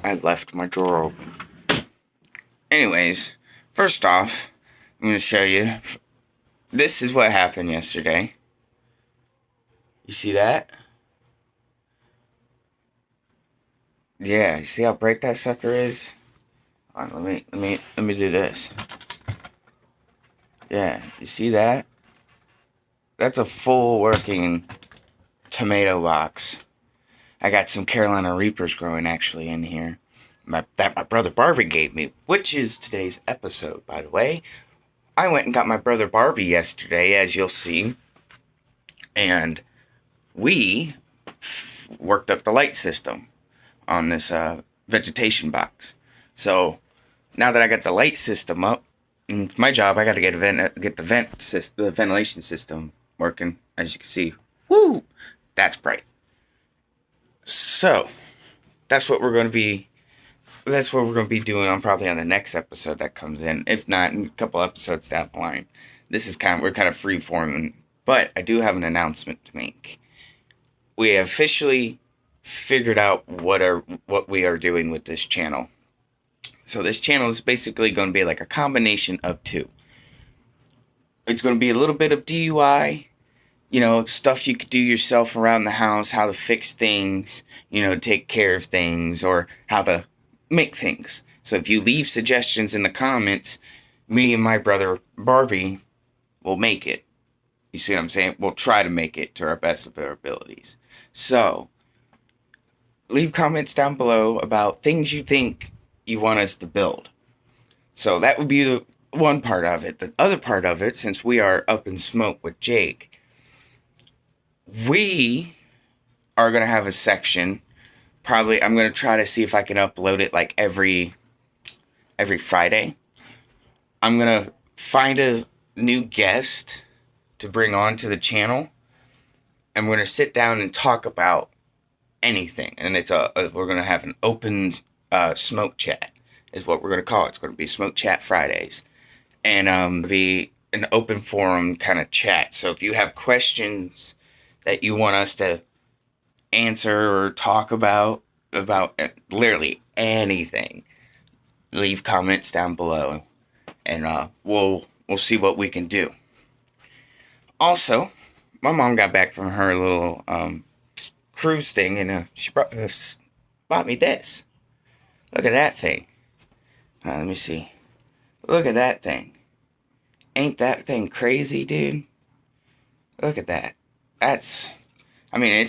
I left my drawer open. Anyways, first off, I'm going to show you. This is what happened yesterday. You see that? Yeah, you see how bright that sucker is? Hold on, let me do this. Yeah, you see that? That's a full working tomato box. I got some Carolina Reapers growing actually in here. That my brother Barbie gave me, which is today's episode, by the way. I went and got my brother Barbie yesterday, as you'll see, and we worked up the light system on this vegetation box. So now that I got the light system up, and it's my job, I got to get the ventilation system working. As you can see, woo, that's bright. So that's what we're going to be. That's what we're going to be doing on probably on the next episode that comes in. If not, in a couple episodes down the line. This is we're kind of free forming, but I do have an announcement to make. We have officially figured out what we are doing with this channel. So this channel is basically going to be like a combination of two. It's going to be a little bit of DIY, stuff you could do yourself around the house, how to fix things, take care of things, or how to make things. So if you leave suggestions in the comments, me and my brother Barbie will make it. You see what I'm saying? We'll try to make it to our best of our abilities. So, leave comments down below about things you think you want us to build. So that would be the one part of it. The other part of it, since we are up in smoke with Jake, we are going to have a section. Probably, I'm going to try to see if I can upload it like every Friday. I'm going to find a new guest to bring on to the channel. And we're going to sit down and talk about anything. And we're going to have an open smoke chat is what we're going to call it. It's going to be Smoke Chat Fridays. And be an open forum kind of chat. So if you have questions that you want us to answer or talk about literally anything, leave comments down below, and we'll see what we can do. Also, my mom got back from her little cruise thing, and she bought me this. Look at that thing. Let me see. Look at that thing. Ain't that thing crazy, dude? Look at that. It's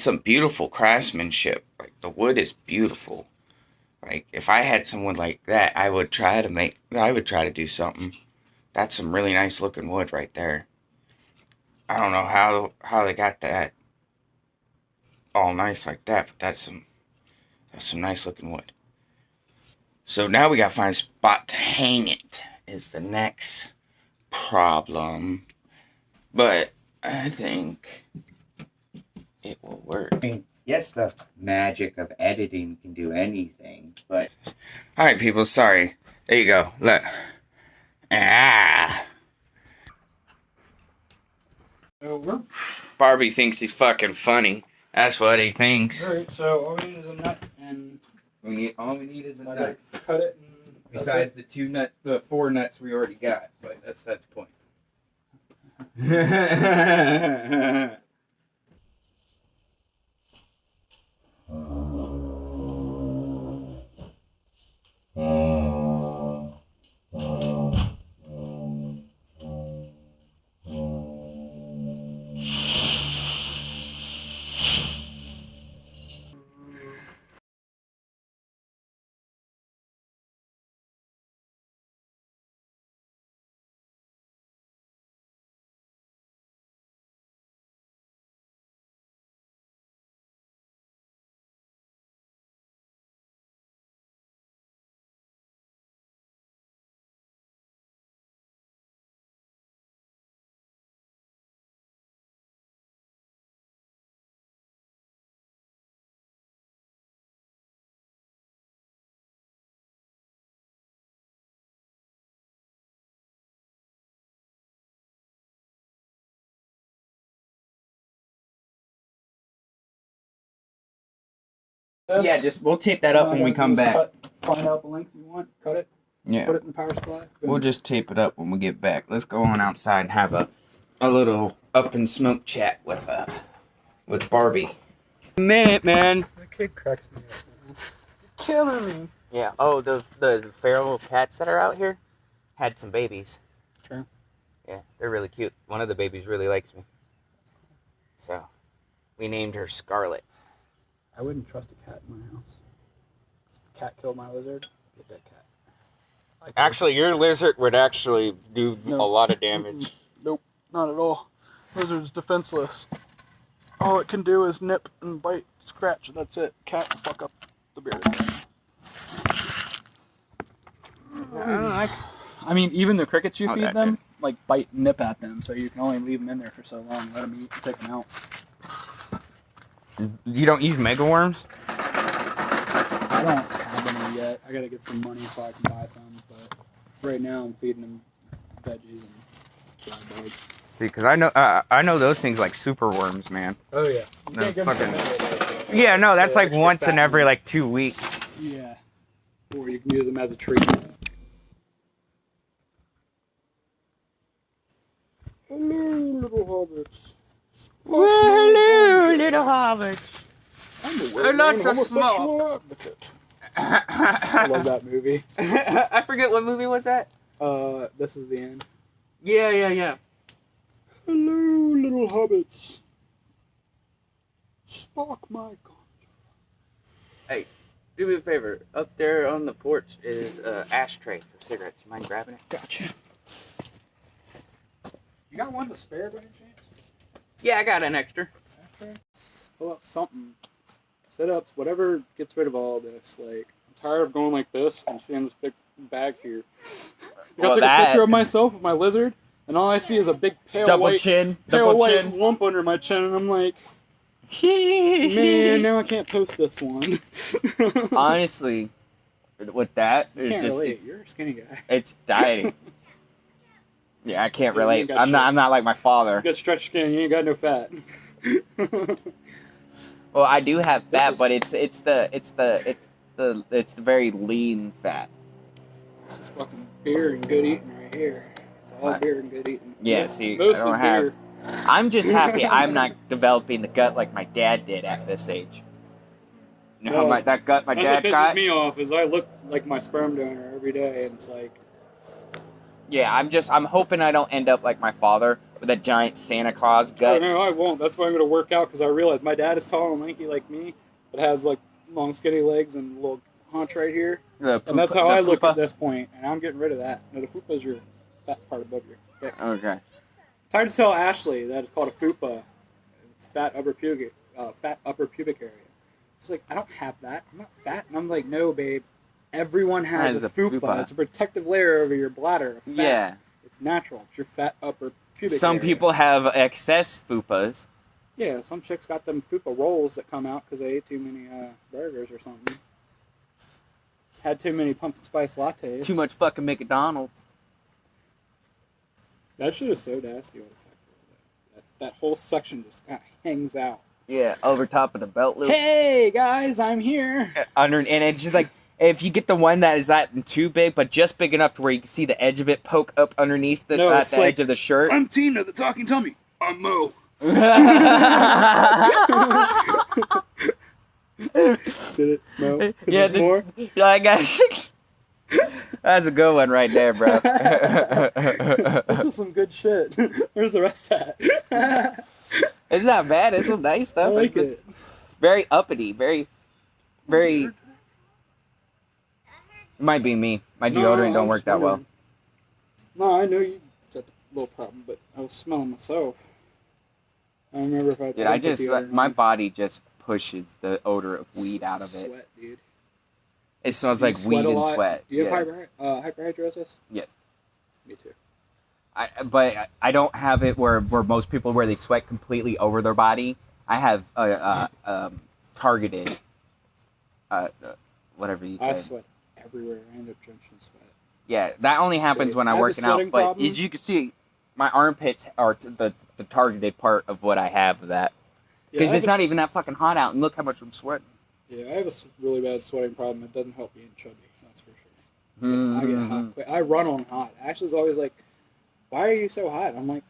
some beautiful craftsmanship. Like, the wood is beautiful. Like, if I had someone like that, I would try to do something. That's some really nice looking wood right there. I don't know how they got that all nice like that, but that's some nice looking wood. So now we gotta find a spot to hang it is the next problem. But I think it will work. Yes, the magic of editing can do anything, but... Alright, people, sorry. There you go. Look. Over. Barbie thinks he's fucking funny. That's what he thinks. Alright, so all we need is a nut, and... all we need is a nut. Cut it, and... Besides the 4 nuts we already got, but that's the point. this. Yeah, we'll tape that up when we come back. Find out the length you want, cut it, Yeah. put it in the power supply. We'll just tape it up when we get back. Let's go on outside and have a little up and smoke chat with Barbie. Minute, man. The kid cracks me up, man. You're killing me. Yeah. Oh, the feral cats that are out here had some babies. True. Yeah, they're really cute. One of the babies really likes me. So, we named her Scarlet. I wouldn't trust a cat in my house. Cat killed my lizard. Get that cat. Actually, your lizard would actually do a lot of damage. Nope, not at all. Lizard's defenseless. All it can do is nip and bite, scratch. That's it. Cats fuck up the bearded. I mean, even the crickets you feed them, like bite and nip at them, so you can only leave them in there for so long. Let them eat and take them out. You don't use mega worms? I don't have any yet. I gotta get some money so I can buy some, but right now I'm feeding them veggies and dry bugs. See, because I know those things like super worms, man. Oh yeah. You They're can't give them Yeah, no, that's like extra once in fat every meat. like 2 weeks. Yeah. Or you can use them as a treat. Hello, little hobbits. Hello, little hobbits. I'm a Lots well-known of smoke. homosexual advocate. I love that movie. I forget what movie was that. This is the end. Yeah. Hello, little hobbits. Spark my god. Hey, do me a favor. Up there on the porch is an ashtray for cigarettes. You mind grabbing it? Gotcha. You got one to spare by any chance? Yeah, I got an extra. Okay. Pull up something. Sit-ups, whatever gets rid of all this. Like, I'm tired of going like this and seeing this big bag here. I took a picture of myself with my lizard, and all I see is a big pale white lump under my chin, and I'm like, man, now I can't post this one. Honestly, with that, I can't relate. You're a skinny guy. It's dieting. Yeah, I can't relate. I'm not like my father. You got stretch skin. You ain't got no fat. Well, I do have fat, but it's the very lean fat. This is fucking beer and good eating right here. It's all beer and good eating. Yeah, see, Mostly I don't beer. have. I'm just happy I'm not developing the gut like my dad did at this age. You know, Well, that gut my dad That's what got. pisses me off is I look like my sperm donor every day, and it's like. Yeah, I'm hoping I don't end up like my father with a giant Santa Claus gut. Oh, no, I won't. That's why I'm going to work out, because I realize my dad is tall and lanky like me, but has like long skinny legs and a little haunch right here. And that's how I look at this point, and I'm getting rid of that. No, the fupa is your fat part above your hip. Okay. Tried to tell Ashley that it's called a fupa. It's fat upper pubic area. She's like, I don't have that. I'm not fat. And I'm like, no, babe. Everyone has a fupa. It's a protective layer over your bladder of fat. Yeah. It's natural. It's your fat upper pubic Some area. people have excess fupas. Yeah, some chicks got them fupa rolls that come out because they ate too many burgers or something. Had too many pumpkin spice lattes. Too much fucking McDonald's. That shit is so nasty. That whole section just kind of hangs out. Yeah, over top of the belt loop. Hey guys, I'm here. And it's just like, if you get the one that is that too big, but just big enough to where you can see the edge of it poke up underneath the edge of the shirt. I'm Tina, the talking tummy. I'm Mo. Did it? No. Yeah, more? I got. That's a good one right there, bro. This is some good shit. Where's the rest at? It's not bad. It's some nice stuff. I like it. Very uppity. Very. Might be me. My deodorant don't work that well. No, I know you got the little problem, but I was smelling myself. I don't remember if I. Dude, my body just pushes the odor of weed out of it. Sweat, dude. It smells like weed and sweat. Do you have hyperhidrosis? Yes. Me too. But I don't have it where most people where they sweat completely over their body. I have targeted, whatever you say. I sweat everywhere. I end up drenching in sweat. Yeah, that only happens when I'm working out. But problem. as you can see, my armpits are the targeted part of what I have of that. Because it's not even that fucking hot out, and look how much I'm sweating. Yeah, I have a really bad sweating problem. It doesn't help being chubby. That's for sure. I get hot quick. I run on hot. Ashley's always like, "Why are you so hot?" I'm like,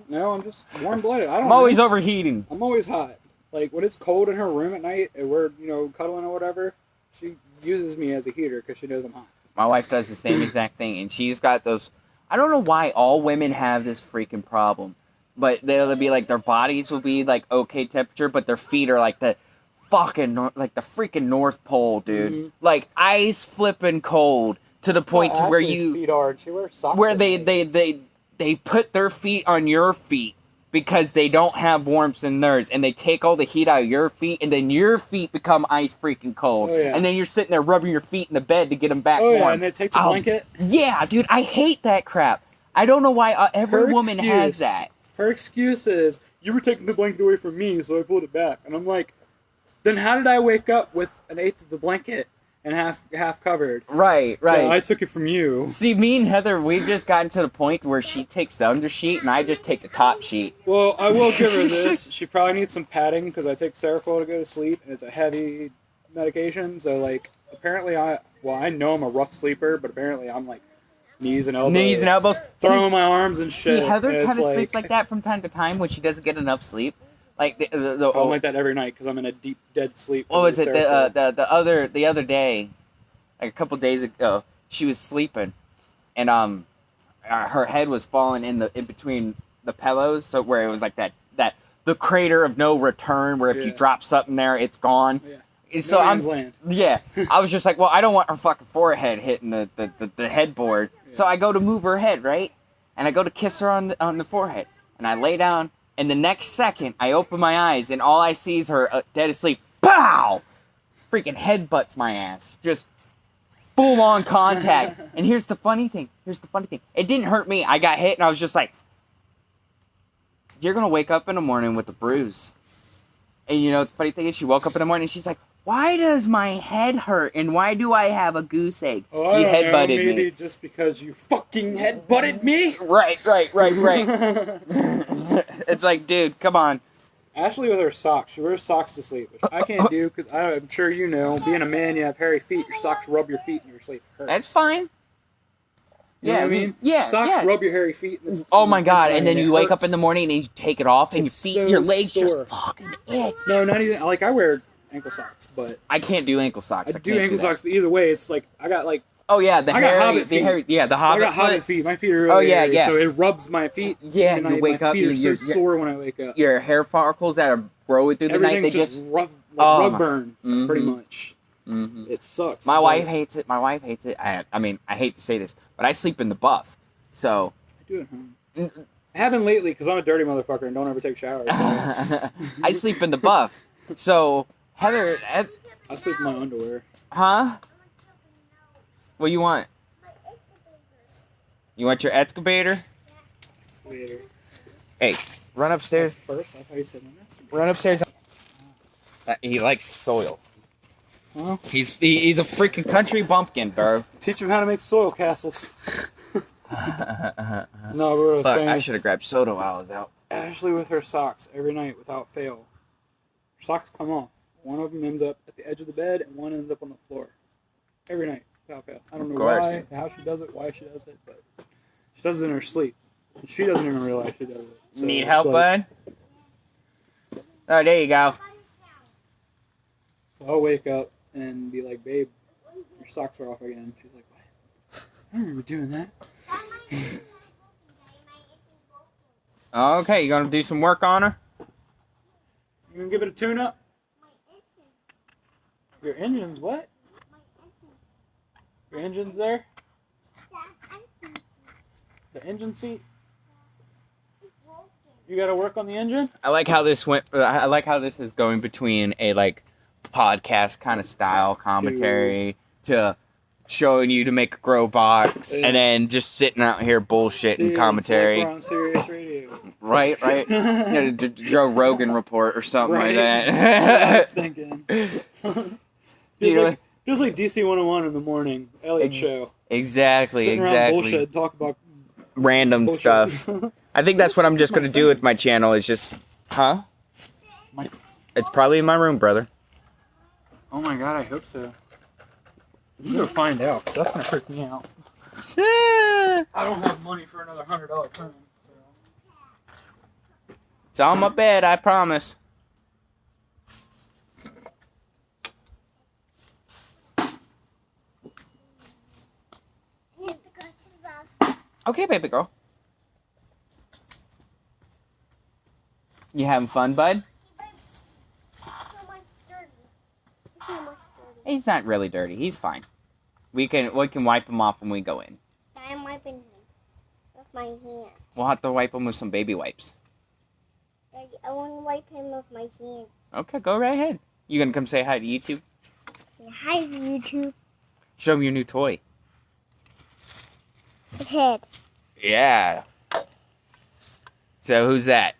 "No, I'm just warm-blooded. I'm always overheating. I'm always hot. Like when it's cold in her room at night and we're cuddling or whatever, she uses me as a heater because she knows I'm hot." My wife does the same exact thing, and she's got those. I don't know why all women have this freaking problem, but they'll be like their bodies will be like okay temperature, but their feet are like the freaking North Pole, dude. Mm-hmm. Like ice flipping cold to the point to where feet are. She wears socks. Where they put their feet on your feet because they don't have warmth in theirs, and they take all the heat out of your feet, and then your feet become ice freaking cold. Oh, yeah. And then you're sitting there rubbing your feet in the bed to get them back warm. Yeah, and they take the blanket. Yeah, dude, I hate that crap. I don't know why every woman has that. Her excuse is, "You were taking the blanket away from me, so I pulled it back." And I'm like, then how did I wake up with an eighth of the blanket and half covered? Right. Yeah, I took it from you. See, me and Heather, we've just gotten to the point where she takes the undersheet and I just take the top sheet. Well, I will give her this. She probably needs some padding because I take Seroquel to go to sleep, and it's a heavy medication. So, like, apparently I know I'm a rough sleeper, but apparently I'm, like, knees and elbows. Throwing my arms and shit. See, Heather kind of sleeps like that from time to time when she doesn't get enough sleep. Like I'm like that every night because I'm in a deep dead sleep. What was it? The other day, like a couple days ago, she was sleeping, and her head was falling in between the pillows, so where it was like the crater of no return, where if you drop something there, it's gone. Yeah. So I was just like, well, I don't want her fucking forehead hitting the headboard. Yeah. So I go to move her head, right? And I go to kiss her on the forehead. And I lay down, and the next second, I open my eyes, and all I see is her dead asleep. Pow! Freaking headbutts my ass. Just full-on contact. And here's the funny thing. It didn't hurt me. I got hit, and I was just like, you're going to wake up in the morning with a bruise. And you know, the funny thing is, she woke up in the morning, and she's like, why does my head hurt, and why do I have a goose egg? Oh, you headbutted me. Maybe just because you fucking headbutted me? Right. It's like, dude, come on. Ashley with her socks. She wears socks to sleep, which I can't do because I'm sure you know, being a man, you have hairy feet. Your socks rub your feet in your sleep. It hurts. That's fine. You know what I mean? Yeah. Socks rub your hairy feet. Oh my god! And then you wake up in the morning and you take it off, and your legs sore. just fucking itch. No, not even. Like I wear ankle socks, but I can't do ankle socks. I do ankle socks, but either way, it's like I got like. Oh yeah, the Hobbit feet. The Hobbit. I got Hobbit feet. My feet are really hairy, so it rubs my feet. Yeah, and you wake my up. Feet are so sore when I wake up. Your hair follicles that are growing through the night, they just rub burn, pretty much. Mm-hmm. It sucks. My wife hates it. I mean, I hate to say this, but I sleep in the buff. So I do at home. I haven't lately because I'm a dirty motherfucker and don't ever take showers. So. I sleep in the buff. So Heather, I sleep in my underwear. Huh? What do you want? You want your excavator? Excavator. Hey, run upstairs. First, I thought you said run upstairs. He likes soil. Huh? He's a freaking country bumpkin, bro. Teach him how to make soil castles. No, but what I was saying. I should have grabbed soda while I was out. Ashley with her socks every night without fail. Her socks come off. One of them ends up at the edge of the bed, and one ends up on the floor. Every night without fail. I don't know why, how she does it, but she does it in her sleep. And she doesn't even realize she does it. So need help, bud? Oh, there you go. So I'll wake up and be like, babe, your socks are off again. She's like, what? I don't remember doing that. Okay, you gonna do some work on her? You gonna give it a tune-up? Your engine's what? Your engine's there? The engine seat? You gotta work on the engine? I like how this went. I like how this is going between a podcast kind of style commentary to showing you to make a grow box, and then just sitting out here bullshitting commentary. Like we're on Sirius Radio. Right. Joe Rogan report or something like that. That's what I was thinking. Feels like DC 101 in the morning. Elliot show. Exactly. Sitting around bullshit, talk about random bullshit stuff. I think that's what I'm just gonna do with my channel. Is just, It's probably in my room, brother. Oh Oh my god, I hope so. I'm gonna find out, 'cause that's gonna freak me out. I don't have money for another $100 phone. So. It's on my bed, I promise. Okay, baby girl. You having fun, bud? He's not really dirty. He's fine. We can wipe him off when we go in. I'm wiping him with my hand. We'll have to wipe him with some baby wipes. Daddy, I want to wipe him with my hand. Okay, go right ahead. You gonna come say hi to YouTube? Say hi, YouTube. Show him your new toy. His head. Yeah. So who's that?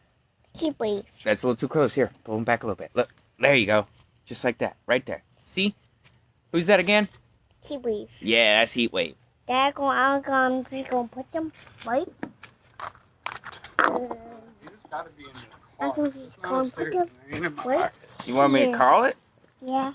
Keep wave. That's a little too close. Here, pull him back a little bit. Look, there you go. Just like that, right there. See? Who's that again? Keep wave. Yeah, that's Heat Wave. Dad, I'm just gonna put them right. Gotta be in the I'm car. just gonna put them right. You want me to call it? Yeah.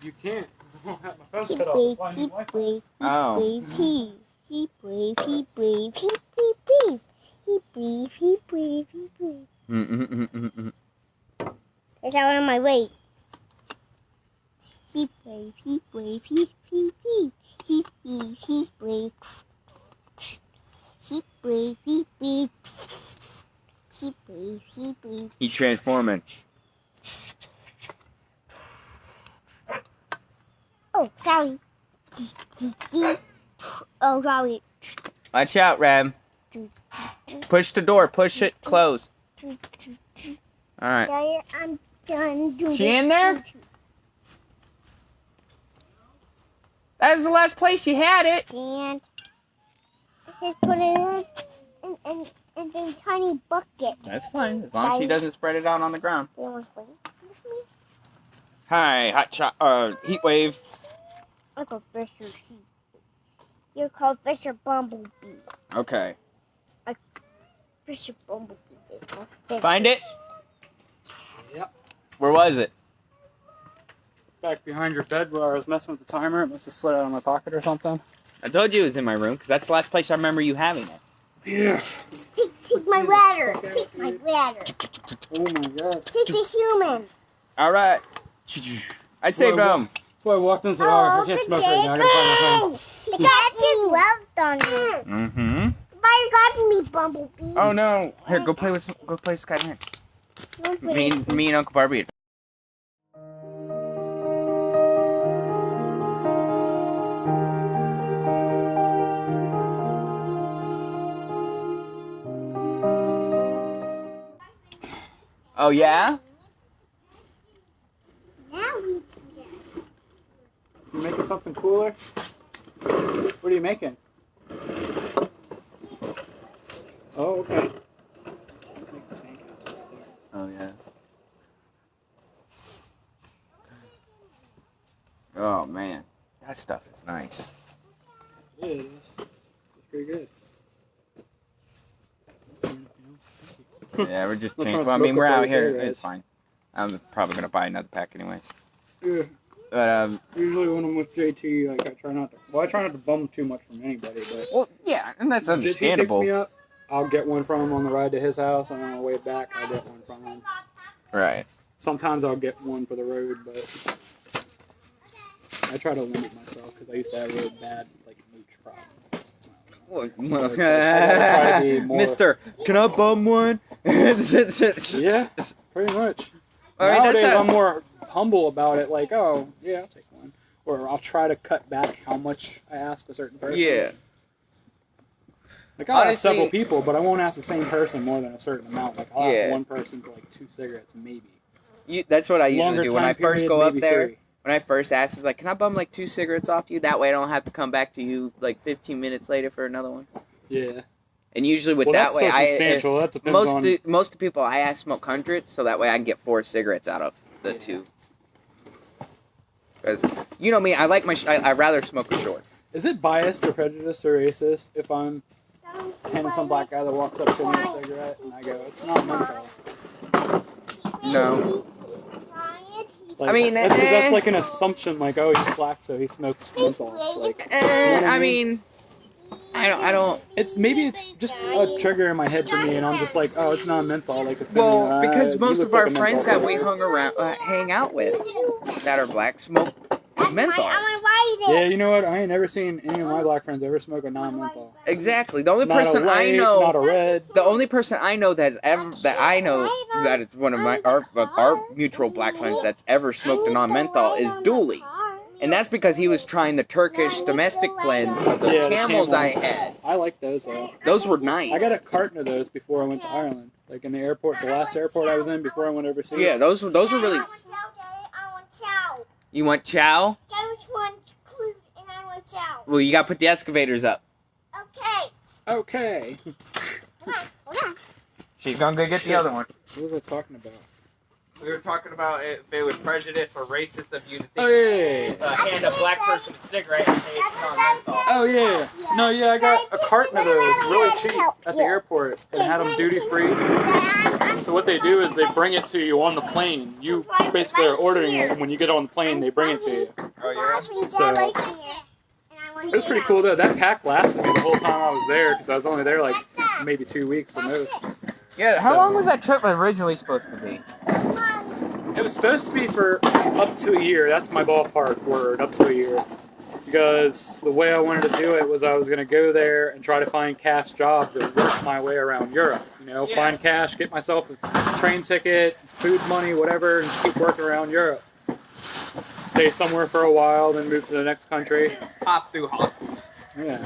You can't. I don't have my phone Keep set up. wave. Why do you Keep like wave. Oh. Keep wave. Keep wave. Keep wave. Keep wave. Keep wave. Keep wave. Keep wave. It's out of my way. Keep wave. Keep wave. Keep wave. Keep wave. Keep wave. Keep wave. Keep wave. Keep wave. Keep wave. He's transforming. Oh, sorry. Oh, sorry. Watch out, Rab. Push the door. Push it. Close. All right. Daddy, I'm done doing She in there? That was the last place you had it. And I just put it in a tiny bucket. That's fine, as long as she doesn't spread it out on the ground. You want to play with me? Hi, Heat Wave. Uncle Fisher sheep. You're called Fisher Bumblebee. Okay. Fisher Bumblebee. There's no fish. Find it? Yep. Where was it? Back behind your bed where I was messing with the timer. It must have slid out of my pocket or something. I told you it was in my room, because that's the last place I remember you having it. Yeah. Take my ladder. Take my ladder. Oh my god. Take the human. All right. I'd say That's why I walked into the house. I can't smoke right now. I gotta find my phone. The cat just left on me. Mm-hmm. Why you got me, Bumblebee? Oh no! Here, go play with Skyline. Me and Uncle Barbie. Oh yeah? Now we You making something cooler? What are you making? Oh, okay. Let's make the sandcastle right there. Oh yeah. Oh man, that stuff is nice. Yeah, it is. It's pretty good. Yeah, we're just I'm changing. trying to Well, I mean, smoke we're before out we here. do this. It's fine. I'm probably gonna buy another pack anyways. Yeah. But Usually when I'm with JT, like I try not to bum too much from anybody, but well, yeah, and that's if JT picks understandable. me up, I'll get one from him on the ride to his house, and on the way back, I'll get one from him. Right. Sometimes I'll get one for the road, but I try to limit myself because I used to have a really bad like mooch problem. So it's like, I try to be more- Mister, can I bum one? Yeah, pretty much. I mean, that's Nowadays, not- I'm more humble about it. Like, oh, yeah, I'll take one. Or I'll try to cut back how much I ask a certain person. Yeah. Like, I'll ask Honestly- several people, but I won't ask the same person more than a certain amount. Like, I'll Yeah. ask one person for like 2 cigarettes, maybe. That's what I usually Longer do when I time first period, go up maybe there. 3. When I first ask, it's like, can I bum like 2 cigarettes off you? That way I don't have to come back to you like 15 minutes later for another one. Yeah. And usually with Well, that that's way, circumstantial. That depends on... most of the people I ask smoke hundreds, so that way I can get 4 cigarettes out of the 2. 'Cause, you know me, I like I rather smoke a short. Is it biased or prejudiced or racist if I'm handing some black guy that walks up to me a cigarette and I go, it's not menthol? No. Like, I mean, that's like an assumption. Like, oh, he's black, so he smokes menthols. Like, you know what I mean, I don't. Maybe it's just a trigger in my head for me, and I'm just like, oh, it's not menthol. Like, it's Well, because you most look of our like a friends menthol. that we hang out with, that are black, smoke menthols. Yeah, you know what? I ain't never seen any of my black friends ever smoke a non-menthol. Exactly. The only Not person a white, I know, not a red. the only person I know that it's one of our mutual black friends that's ever smoked a non-menthol is Dooley. And that's because he was trying the Turkish domestic blends of those camels I had. I like those though. Those were nice. I got a carton of those before I went to Ireland. Like in the airport, the last airport I was in before I went overseas. Yeah, those were really. I want chow. You want chow? I just want food and I want chow. Well, you gotta put the excavators up. Okay. Okay. Come on. She's gonna go get the other one. What was I talking about? We were talking about if it was prejudice or racist of you to think Oh yeah. hand a black person a cigarette and say it's non-menthol. Oh yeah. No, yeah, I got a carton of those really cheap at the airport and had them duty free. So what they do is they bring it to you on the plane. You basically are ordering it, and when you get on the plane, they bring it to you. Oh yeah. So it was pretty cool though. That pack lasted me the whole time I was there because I was only there like maybe 2 weeks the most. Yeah. How long was that trip originally supposed to be? It was supposed to be for up to a year. That's my ballpark word, up to a year. Because the way I wanted to do it was I was going to go there and try to find cash jobs and work my way around Europe. You know, find cash, get myself a train ticket, food money, whatever, and just keep working around Europe. Stay somewhere for a while, then move to the next country. Hop through hostels. Yeah.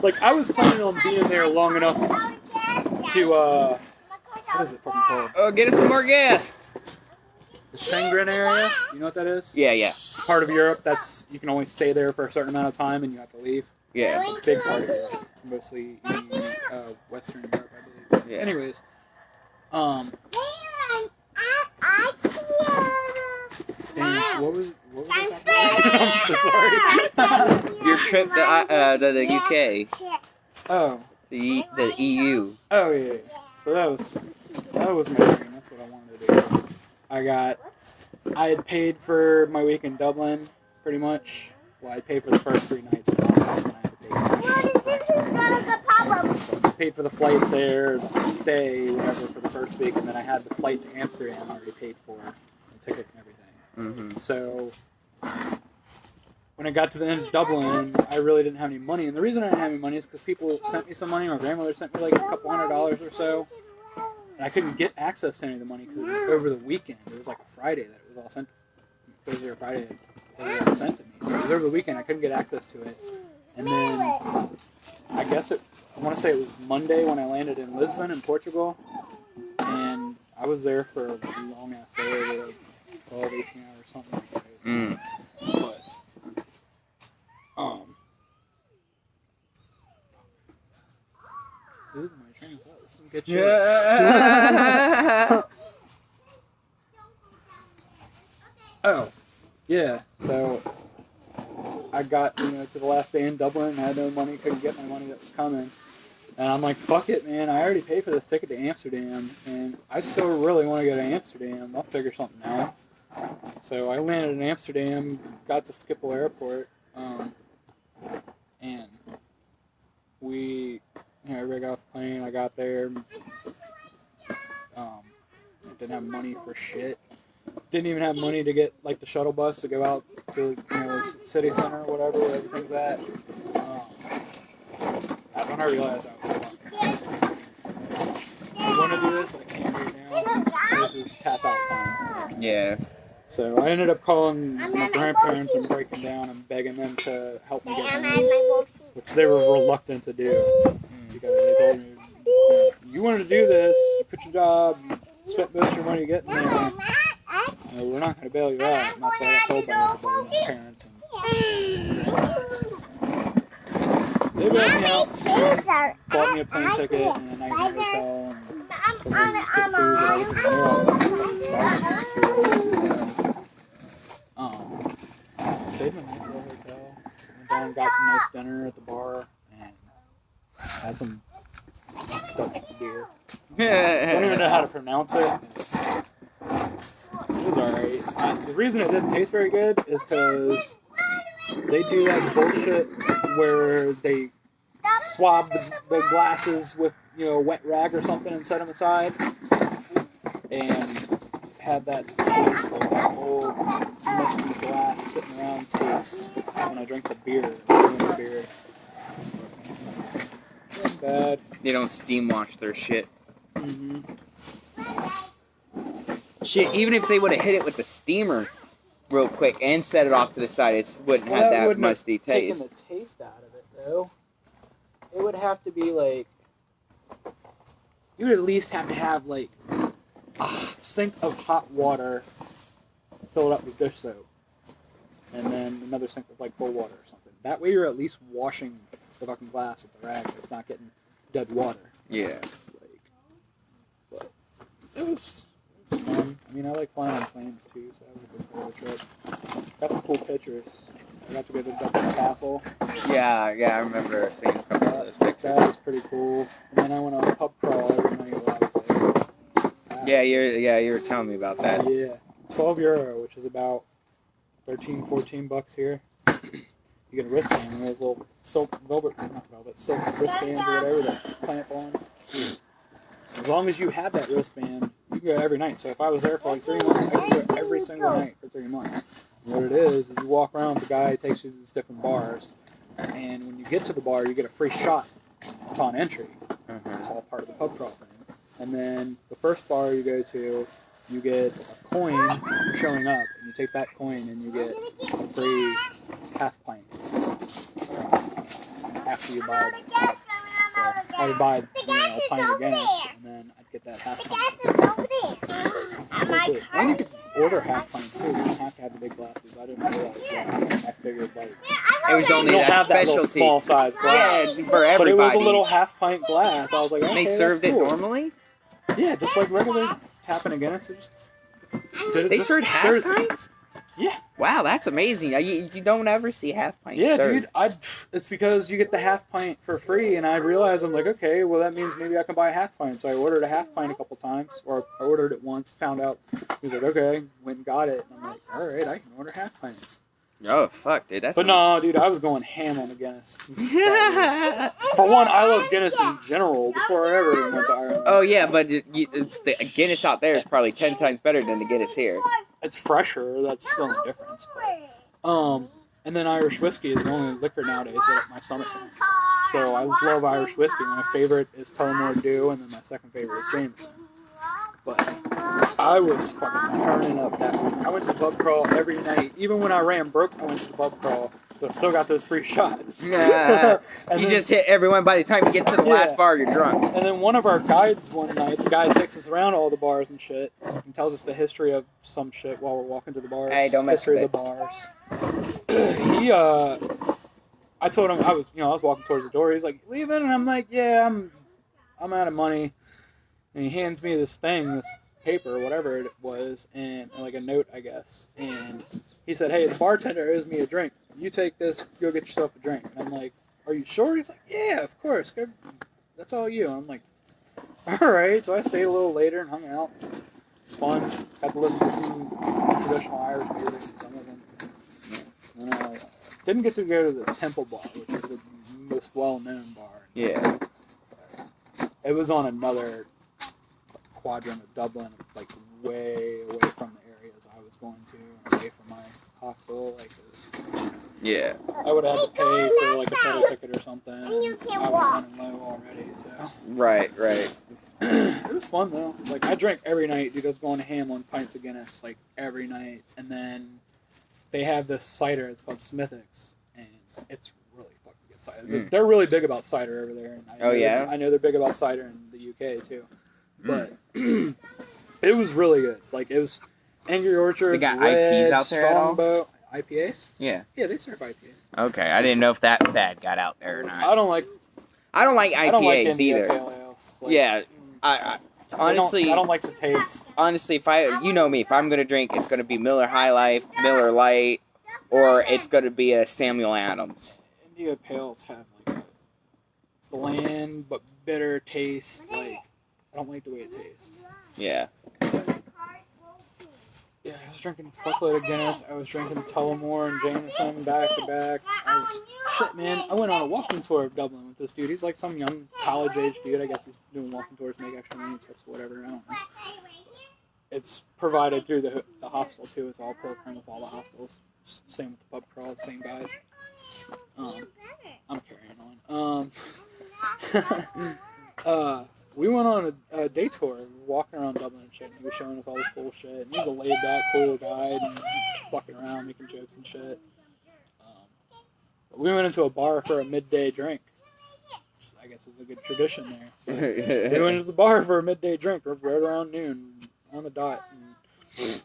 Like, I was planning on being there long enough to, what is it fucking called? Oh, get us some more gas. The Schengen area? You know what that is? Yeah, yeah. Part of Europe that's, you can only stay there for a certain amount of time and you have to leave. Yeah. It's a big part of Europe. Mostly Western Europe, I believe. Yeah. Anyways, and what was I'm so sorry. Your trip to the UK. Oh. The EU. Oh yeah. So that was my dream. That's what I wanted to do. I had paid for my week in Dublin, pretty much. Well, I paid for the first 3 nights, and then I had to pay. So I paid for the flight there, stay, whatever, for the first week, and then I had the flight to Amsterdam already paid for, the ticket and everything. Mm-hmm. So when I got to the end of Dublin, I really didn't have any money, and the reason I didn't have any money is because people sent me some money. My grandmother sent me like a couple $100 or so. And I couldn't get access to any of the money because it was over the weekend. It was like a Friday that it was all sent. Thursday or Friday that it was sent to me. So it was over the weekend. I couldn't get access to it. And then I want to say it was Monday when I landed in Lisbon in Portugal. And I was there for a long ass day, like 12, 18 hours, something like that. Mm. But, losing my train of thought. This is some good shit. Yeah. Oh, yeah. So I got, to the last day in Dublin. I had no money, couldn't get my money that was coming. And I'm like, fuck it, man. I already paid for this ticket to Amsterdam. And I still really want to go to Amsterdam. I'll figure something out. So I landed in Amsterdam, got to Schiphol Airport. And I got off the plane. I got there. I didn't have money for shit. Didn't even have money to get like the shuttle bus to go out to the city center or whatever where everything's at. That's when I realized I was I want to do this, but I can't right now. This is tap out time. Yeah. So I ended up calling my grandparents and breaking down and begging them to help me get money, which they were reluctant to do because they told me, you wanted to do this, you quit your job, you spent most of your money getting there. We're not going to bail you out. And that's what I got told by everybody, my parents and they bailed me out, bought me a plane ticket and a night in a hotel, and told me to just get food and everything else. Stayed in a nice little hotel, went down and got some nice dinner at the bar, and had some Dutch beer. I don't even know how to pronounce it. was alright. The reason it didn't taste very good is because they do that bullshit where they swab the glasses with, you know, a wet rag or something and set them aside. And had that taste like that old musty glass sitting around taste when I drink the beer. Bad. They don't steam wash their shit. Mm-hmm. Shit, even if they would have hit it with the steamer real quick and set it off to the side, it wouldn't have that musty taste. Taken the taste out of it, though. It would have to be like, you would at least have to have like a sink of hot water filled up with dish soap, and then another sink of like cold water or something. That way, you're at least washing the fucking glass with the rag. It's not getting dead water. Yeah. But it was fun. I mean, I like flying on planes too, so that was a good part of the trip. Got some cool pictures. I got to go to the Dublin Castle. Yeah, I remember seeing a couple of those pictures. That was pretty cool. And then I went on a pub crawl every night while I was there. You were telling me about that. Yeah, €12, which is about 13, 14 bucks here. You get a wristband, and those little silk silk wristbands or whatever that clamp on. As long as you have that wristband, you can go every night. So if I was there for like 3 months, I could go every single night for 3 months. And what it is you walk around, the guy takes you to these different bars, and when you get to the bar, you get a free shot upon entry. It's all part of the pub crawl thing. And then the first bar you go to, you get a coin for showing up, and you take that coin and you get a free half pint after you buy it. So I would buy a pint of Guinness, and then I'd get that half pint. And you could order half pints too. You don't have to have the big glasses. I didn't realize that. I figured like it was only you don't have that little specialty. small size glass. Yeah, for everybody. But it was a little half pint glass. I was like, okay, they served that's cool. it normally? Yeah, just like regular tapping a Guinness. They served half pints? Yeah. Wow, that's amazing. You don't ever see half pints Yeah, served. dude. It's because you get the half pint for free, and I realized I'm like, okay, well that means maybe I can buy a half pint. So I ordered a half pint a couple times, or I ordered it once, found out. He was like, okay, went and got it, and I'm like, all right, I can order half pints. Oh fuck, dude, that's. But no, dude, I was going ham on the Guinness. For one, I love Guinness in general before I ever went to Ireland. Oh yeah, but the Guinness out there is probably 10 times better than the Guinness here. It's fresher. That's still a difference. But, and then Irish whiskey is the only liquor nowadays that my stomach can. So I love Irish whiskey. My favorite is Tullamore Dew, and then my second favorite is Jameson. But I was fucking turning up that week. I went to pub crawl every night. Even when I ran broke, I went to the pub crawl. So I still got those free shots. You just hit everyone by the time you get to the last bar, you're drunk. And then one of our guides one night, the guy takes us around all the bars and shit, and tells us the history of some shit while we're walking to the bars. Hey, don't mess history with of the bars. I told him I was walking towards the door. He's like, leaving, and I'm like, yeah, I'm out of money. And he hands me this thing, this paper, whatever it was, and like a note, I guess. And he said, hey, the bartender owes me a drink. You take this, go get yourself a drink. And I'm like, are you sure? He's like, yeah, of course. Go. That's all you. And I'm like, all right. So I stayed a little later and hung out. Fun. Got to listen to some traditional Irish music, some of them. And didn't get to go to the Temple Bar, which is the most well-known bar. Yeah. It was on another quadrant of Dublin, like way away from the areas I was going to, and away from my hostel. Like this. Yeah. I would have had to pay for like a shuttle ticket or something. I was running low already, so. Right. It was fun though. Like I drank every night, dude. I was going ham on pints of Guinness like every night, and then they have this cider. It's called Smithwick's, and it's really fucking good cider. They're really big about cider over there. And I know they're big about cider in the UK too. But it was really good. Like it was Angry Orchard. They got Red, IPs out there at all? Strongbow. IPAs? Yeah. Yeah, they serve IPAs. Okay, I didn't know if that fad got out there or not. I don't like IPAs India either. Pale ales. Like, Yeah, I honestly, I don't like the taste. Honestly, if I'm gonna drink, it's gonna be Miller High Life, Miller Light, or it's gonna be a Samuel Adams. India Pales have like a bland but bitter taste. Like I don't like the way it tastes. Yeah. Yeah, was drinking a fuckload of Guinness. I was drinking Tullamore and Jameson back to back. Shit, man. I went on a walking tour of Dublin with this dude. He's like some young college-age dude. I guess he's doing walking tours to make extra money and stuff, whatever. I don't know. It's provided through the hostel, too. It's all program with all the hostels. Same with the pub crawl, same guys. I'm carrying on. We went on a day tour, walking around Dublin and shit, and he was showing us all this cool shit. And he was a laid-back, cool guide, and fucking around, making jokes and shit. But we went into a bar for a midday drink, which I guess is a good tradition there. We went into the bar for a midday drink, right around noon, on the dot. And,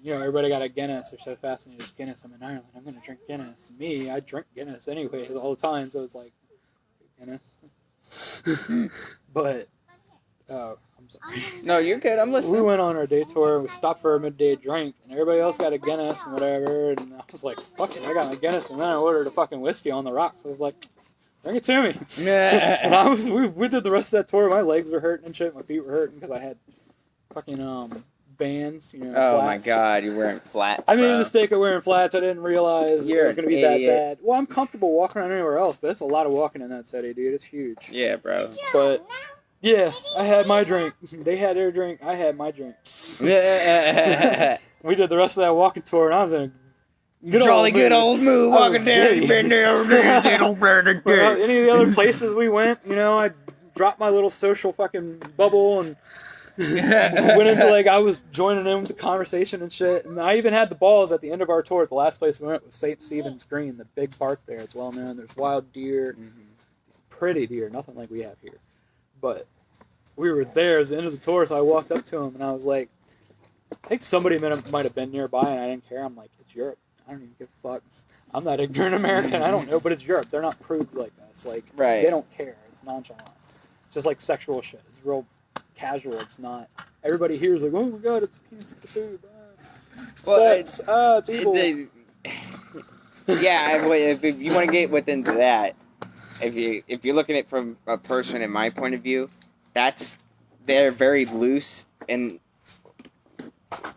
everybody got a Guinness. They're so fascinated with Guinness. I'm in Ireland. I'm going to drink Guinness. Me, I drink Guinness anyways all the time, so it's like, Guinness. But, I'm sorry. No, you're good. I'm listening. We went on our day tour, we stopped for a midday drink, and everybody else got a Guinness and whatever, and I was like, fuck it, I got my Guinness, and then I ordered a fucking whiskey on the rocks. I was like, bring it to me. And we did the rest of that tour, my legs were hurting and shit, my feet were hurting, because I had fucking, Vans, Oh flats. my god, you're wearing flats, I made bro. a mistake of wearing flats. I didn't realize it was going to be that bad. Well, I'm comfortable walking around anywhere else, but it's a lot of walking in that city, dude. It's huge. Yeah, bro. But, yeah, I had my drink. They had their drink. I had my drink. Yeah. We did the rest of that walking tour, and I was in a Good old mood, walking down the bend down Well, any of the other places we went, I dropped my little social fucking bubble and went into, I was joining in with the conversation and shit. And I even had the balls at the end of our tour. The last place we went was St. Stephen's Green, the big park there. It's well known. There's wild deer, pretty deer, nothing like we have here. But we were there at the end of the tour, so I walked up to him and I was like, I think somebody might have been nearby and I didn't care. I'm like, it's Europe. I don't even give a fuck. I'm not ignorant American. I don't know, but it's Europe. They're not prudes like us. Right. They don't care. It's nonchalant. It's just like sexual shit. It's real casual. It's not. Everybody here is like, oh my god, it's a penis, it's a food. Sex, it's evil. If you want to get within that, if you're looking at it from a person in my point of view, they're very loose and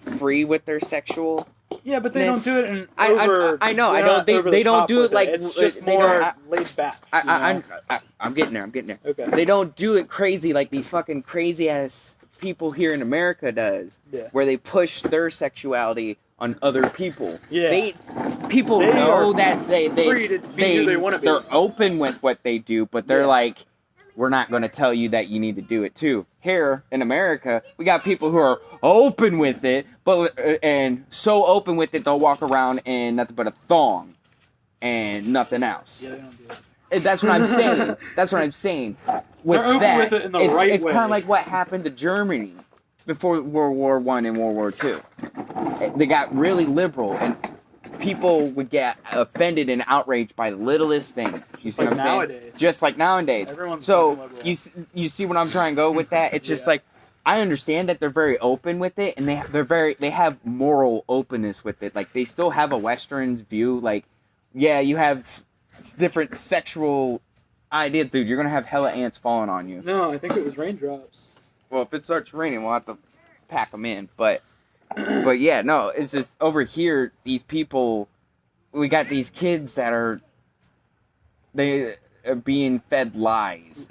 free with their sexual. Yeah, but they don't do it in I know. I don't. They don't do it like it's just more laid back. I'm getting there. Okay. They don't do it crazy like these fucking crazy ass people here in America does, Yeah. where they push their sexuality on other people. Yeah. People They know are that free to be who they wanna be. They're open with what they do, but they're Yeah. like, we're not going to tell you that you need to do it too. Here in America, we got people who are open with it, and so open with it they'll walk around in nothing but a thong and nothing else. Yeah, they don't do it. And that's what I'm saying. That's what I'm saying. With They're open that, with it in the right it's way. kind of like what happened to Germany before World War I and World War II. They got really liberal, and people would get offended and outraged by the littlest things. You see like what I'm nowadays. saying? Just like nowadays. Everyone's So fucking liberal. you see what I'm trying to go with that? It's just Yeah. like, I understand that they're very open with it, and they have moral openness with it. Like, they still have a Western view. Like, yeah, you have different sexual ideas, dude. You're gonna have hella ants falling on you. No, I think it was raindrops. Well, if it starts raining, we'll have to pack them in. But yeah, no, it's just over here. These people, we got these kids that are being fed lies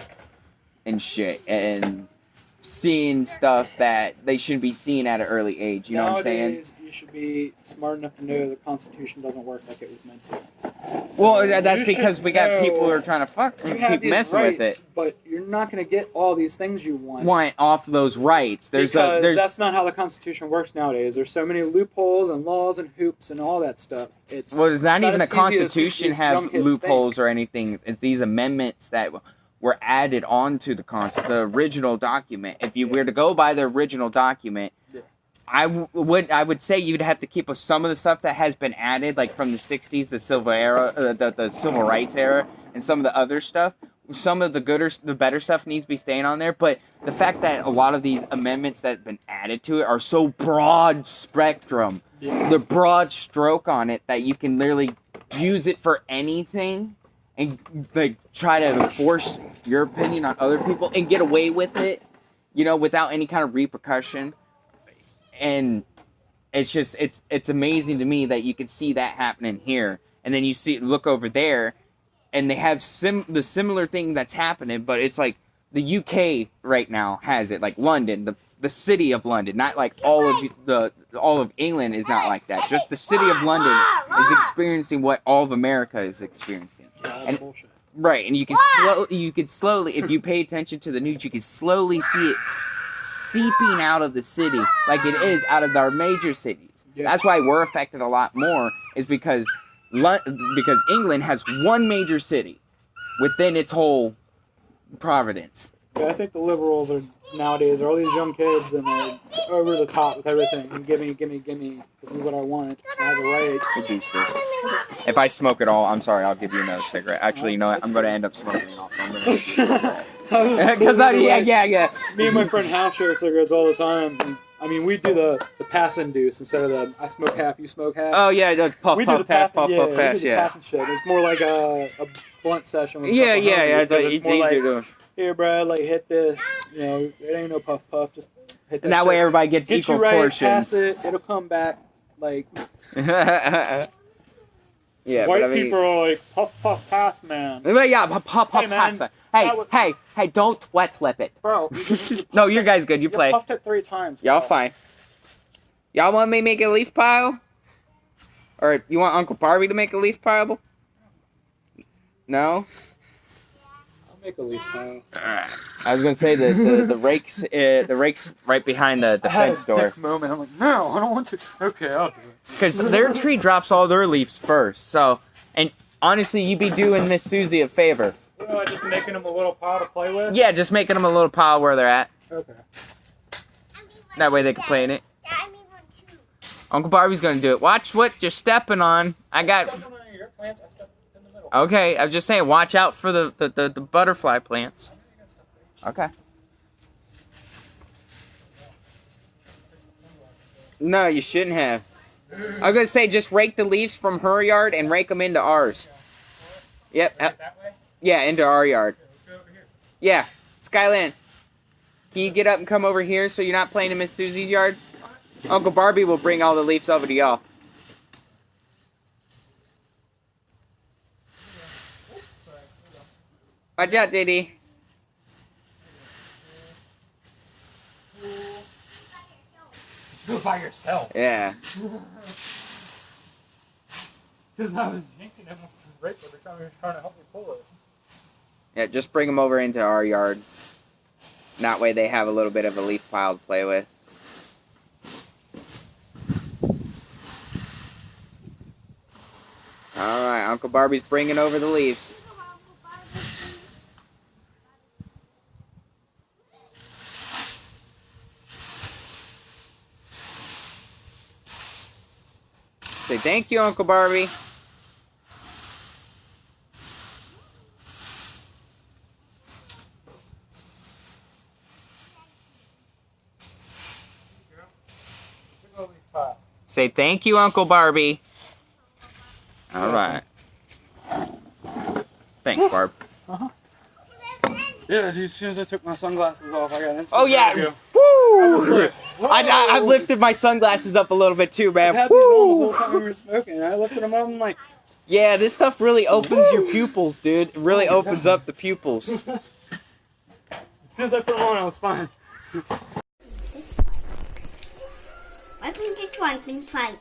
and shit, and seeing stuff that they shouldn't be seeing at an early age. You know what I'm saying? Nowadays, you should be smart enough to know the Constitution doesn't work like it was meant to. Well, that's You because should we got know people who are trying to fuck You and have keep these messing rights, with it. but you're not going to get all these things you want. Off those rights. There's That's not how the Constitution works nowadays. There's so many loopholes and laws and hoops and all that stuff. It's not even the as easy as Constitution these young have kids loopholes think. or anything. It's these amendments that were added onto the original document. If you were to go by the original document, Yeah. I would say you'd have to keep some of the stuff that has been added, like from the '60s, the civil era, the civil rights era, and some of the other stuff. Some of the better stuff needs to be staying on there, but the fact that a lot of these amendments that have been added to it are so broad spectrum, the broad stroke on it, that you can literally use it for anything and like try to force your opinion on other people and get away with it, without any kind of repercussion. And it's just it's amazing to me that you can see that happening here, and then you look over there, and they have the similar thing that's happening, but it's like the UK right now has it, like London, the city of London, not like all of England is not like that. Just the city of London is experiencing what all of America is experiencing. And, right, and you can slowly, if you pay attention to the news, you can slowly see it seeping out of the city like it is out of our major cities. Yeah. That's why we're affected a lot more, is because England has one major city within its whole providence. Yeah, I think the liberals are nowadays are all these young kids and they're over the top with everything. And gimme. This is what I want. I have a right. If I smoke at all, I'm sorry. I'll give you another cigarette. Actually, you know what? I'm going to end up smoking it off. Because yeah. Me and my friend House share cigarettes all the time. And, I mean, we do the pass induce instead of the I smoke half, you smoke half. Oh yeah, the puff puff pass. Pass and shit. It's more like a blunt session. With yeah. It's easier to. Here, Brad, like hit this. You know, it ain't no puff. Just hit that. And that way, everybody gets equal portions. Pass it. It'll come back like. Yeah, white people are like puff pass, man. Yeah, puff pass. Hey, don't wet flip it, bro. No, you guys good. You play. Puffed it 3 times. Y'all fine. Y'all want me to make a leaf pile, or you want Uncle Barbie to make a leaf pile? No. Make a leaf pile. I was gonna say the rakes right behind the fence door. Moment. I'm like, no, I don't want to. Okay, I'll do it. Because their tree drops all their leaves first. So, and honestly, you'd be doing Miss Susie a favor. Just making them a little pile to play with. Yeah, just making them a little pile where they're at. Okay. That way they can play in it. Uncle Barbie's gonna do it. Watch what you're stepping on. I got. Okay, I'm just saying, watch out for the butterfly plants. Okay. No, you shouldn't have. I was gonna say, just rake the leaves from her yard and rake them into ours. Yep. Yeah, into our yard. Yeah, Skyland. Can you get up and come over here so you're not playing in Miss Susie's yard? Uncle Barbie will bring all the leaves over to y'all. Watch out, Diddy. Do it by yourself. Yeah. Because I was yanking him right every time he was trying to help me pull it. Yeah, just bring them over into our yard. That way they have a little bit of a leaf pile to play with. Alright, Uncle Barbie's bringing over the leaves. Say thank you, Uncle Barbie. Say thank you, Uncle Barbie. All right. Thanks, Barb. Yeah, dude, as soon as I took my sunglasses off, I got instant. Oh yeah! Video. Woo! I lifted my sunglasses up a little bit too, man. I had these on the whole time we were smoking. I lifted them up and like. Yeah, this stuff really opens your pupils, dude. It really opens up the pupils. As soon as I put them on, I was fine. Why can't you twice and twice?